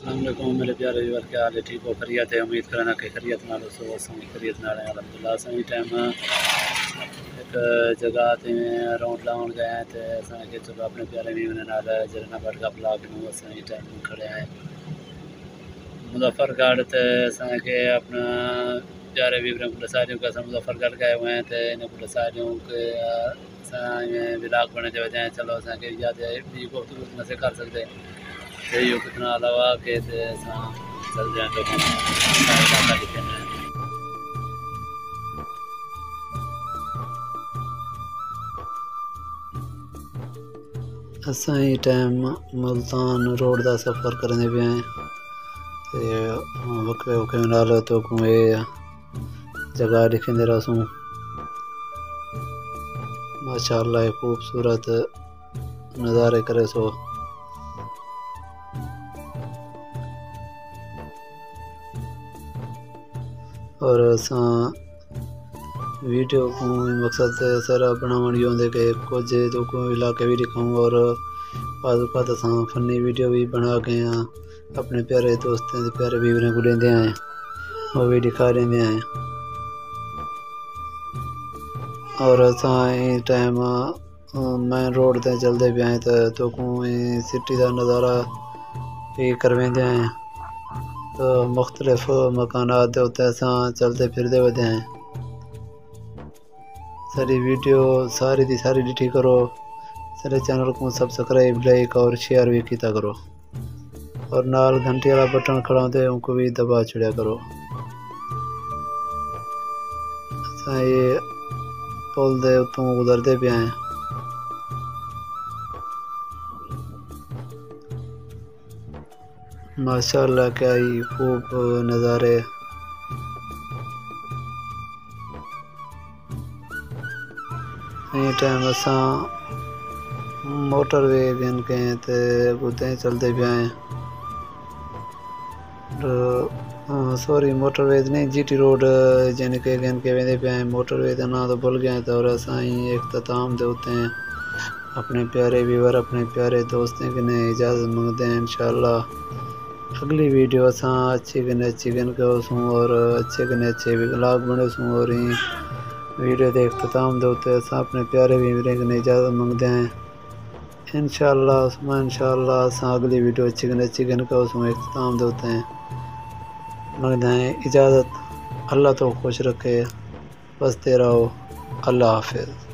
अस्सलाम वालेकुम मेरे प्यारे व्यूअर, क्या हाल है? ठीक हो? खैरियत है? उम्मीद करना कि खैरियत नाल हो। सो असीं खैरियत नाल हैं अल्हम्दुलिल्लाह। असीं टाइम एक जगह ते राउंड लाउण गए हैं तो असांखे चलो अपने प्यारे व्यूअर नाल झरना बटका ब्लॉक नूं असीं टाइम खड़े हैं मुजफ्फरगढ़। तो असांखे अपना प्यारे व्यूअर को दसा दूं कि असां मुजफ्फरगढ़ गए हुए हैं तो इन्हें को दसा दूं कि असां व्लॉग बने जे वजह चलो असांखे याद है ॿी गुफ्तगू न से कर सकते यो कितना अलावा के चल जाए तो इलाका दिखे हैं। असां ही टाइम मुल्तान रोड का सफ़र करने पे हैं तो वक्वे वक्वे नाल तो ये जगह दिखेंदे रहसूं। माशाअल्लाह खूबसूरत नज़ारे करे सो। और असां वीडियो को मकसद सारा बनावन यो होंदे कि कुछ तो को इलाके भी दिखाऊं और बाज़ असां फनी वीडियो भी बना के अपने प्यारे दोस्तों के प्यारे व्यूअर को देंदे हैं वो भी दिखा देंदे हैं। और असां टाइम मेन रोड ते चलते पे हैं तो को सिटी का नज़ारा भी करवेंदे हैं तो मुख्तलिफ मकानात के उत्ते असां चलते फिरते वधे हैं। सारी वीडियो सारी दी सारी डिठी करो, सारे चैनल को सब्सक्राइब लाइक और शेयर भी किया करो और नाल घंटी वाला बटन खड़ा होते उनको भी दबा छड़िया करो। असां ये पुल दे उत्तों गुजरते पे हैं। माशाअल्लाह क्या ही खूब नज़ारे। ये टाइम असां मोटरवे गिन के ते उते चलते पे हैं सॉरी मोटरवे नहीं जीटी रोड जिन के गिन के वेंदे पे हैं। मोटरवे का ना तो भूल गए तो और असां इख्तिताम दे उते अपने प्यारे व्यूअर अपने प्यारे दोस्तों के ने इजाज़त मांगते हैं। इंशाअल्लाह अगली वीडियो असां अच्छी गिन के होसूं और अच्छे व्लॉग बने सूं और वीडियो के इख्तिताम दे उते असां अपने प्यारे व्यूअर के ने इजाज़त मांगते हैं। इंशाअल्लाह असां अगली वीडियो अच्छी गिन के होसूं इख्तिताम दे उते मांगते हैं इजाज़त। अल्लाह तो खुश रखे, बसते रहो। अल्लाह हाफिज़।